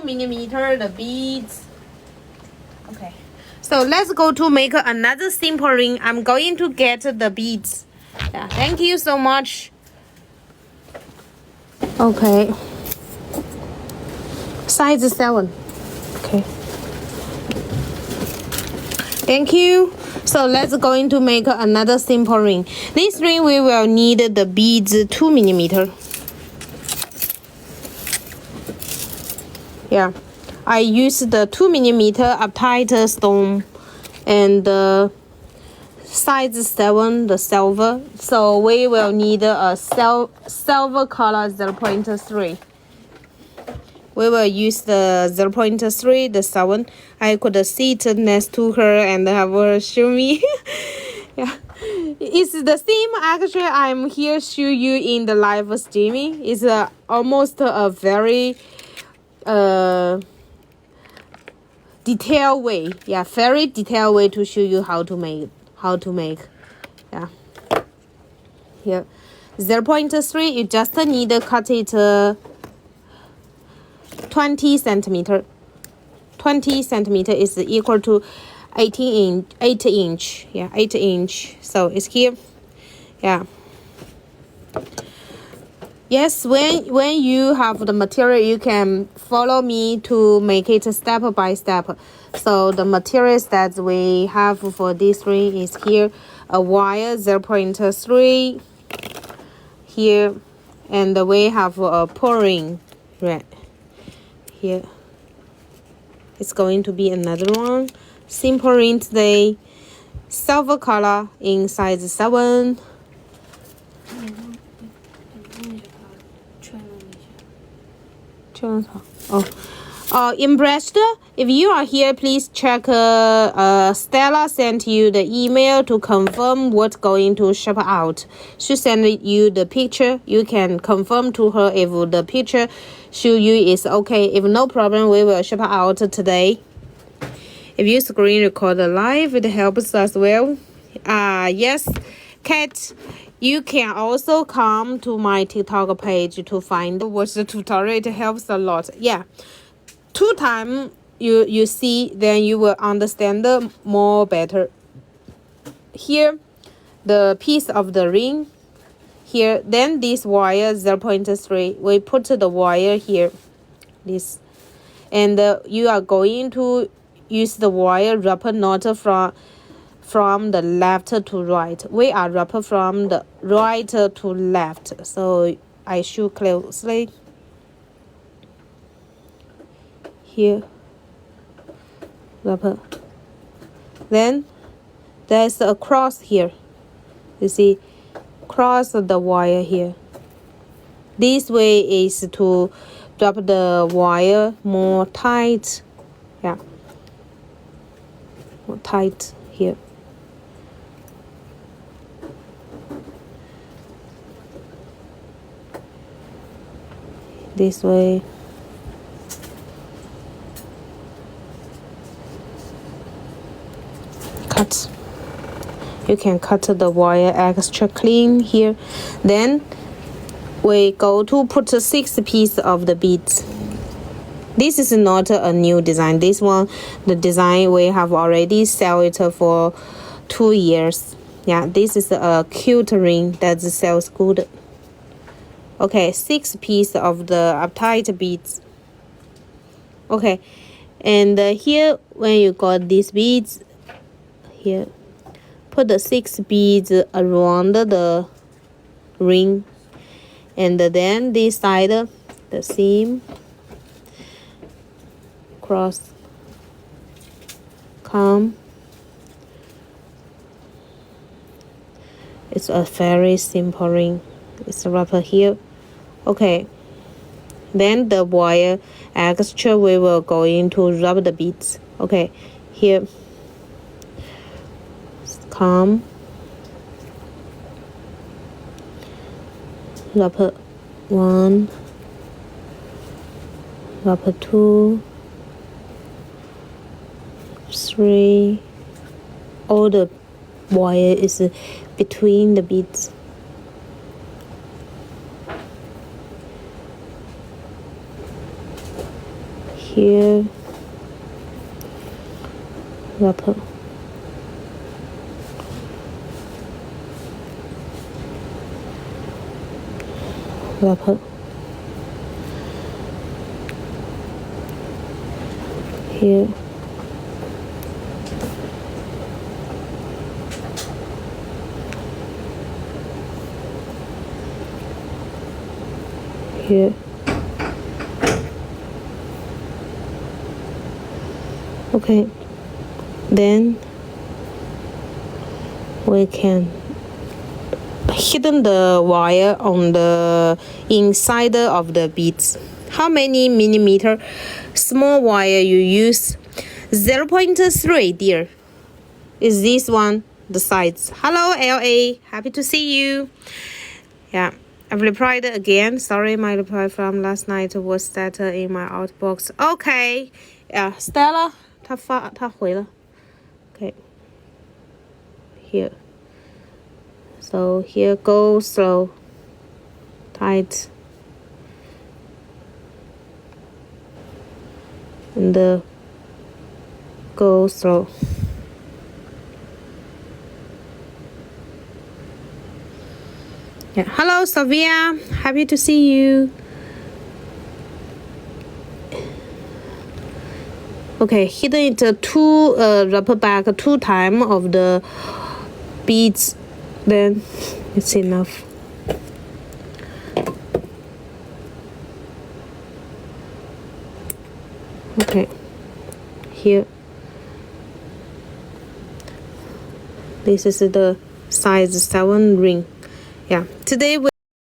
2mm the beads. Okay, so let's go to make another simple ring. I'm going to get the beads. Yeah, thank you so much. Okay, size 7. Okay, thank you. So let's going to make another simple ring. This ring we will need the beads 2mm. Yeah, I use the 2mm uptight stone and size 7 the silver. So we will need a silver color 0.3. We will use the 0.3, the 7. I could sit next to her and have her show me. Yeah, it's the same. Actually, I'm here show you in the live streaming. It's almost a very detailed way. Yeah, very detailed way to show you how to make. Yeah. Here, 0.3. You just need to cut it. 20 centimeter. 20 centimeter is equal to 8 inch. Yeah, 8 inch. So it's here. Yeah. Yes, when you have the material, you can follow me to make it step by step. So the materials that we have for this ring is here, a wire 0.3 here, and we have a pouring ring. Here it's going to be another one. Simple ring today. Silver color in size 7. Impressed? If you are here, please check. Stella sent you the email to confirm what's going to ship out. She sent you the picture. You can confirm to her if the picture show you is okay. If no problem, we will ship out today. If you screen record live, it helps as well. Yes, Kat, you can also come to my TikTok page to find what's the tutorial. It helps a lot. Yeah, 2 times you see, then you will understand more better. Here, the piece of the ring. Here, then this wire 0.3. We put the wire here, this, and you are going to use the wire wrapper knot from the left to right. We are wrapper from the right to left, so I show closely. Here, wrapper. Then there's a cross here. You see, cross the wire here. This way is to drop the wire more tight. Yeah, more tight here. This way. Cut. You can cut the wire extra clean here. Then we go to put 6 pieces of the beads. This is not a new design. This one, the design we have already sell it for 2 years. Yeah, this is a cute ring that sells good. Okay, 6 pieces of the uptight beads. Okay, and here when you got these beads, here, put the 6 beads around the ring, and then this side, the seam, cross, come. It's a very simple ring. It's a wrapper here. Okay, then the wire extra we will going to rub the beads. Okay, here, come, wrapper 1, wrapper 2, 3. All the wire is between the beads. here, wrapper, wrapper, here, here. Okay, then we can hidden the wire on the inside of the beads. How many millimeter small wire you use? 0.3, dear. Is this one the size? Hello, LA. Happy to see you. Yeah, I've replied again. Sorry, my reply from last night was that in my outbox. Okay. Yeah, Stella, 她回了。Okay. Here. So here, go slow, tight, and go slow. Yeah. Hello, Sophia. Happy to see you. Okay, hidden it two rubber back 2 times of the beads, then it's enough. Okay, here. This is the size 7 ring. Yeah, today we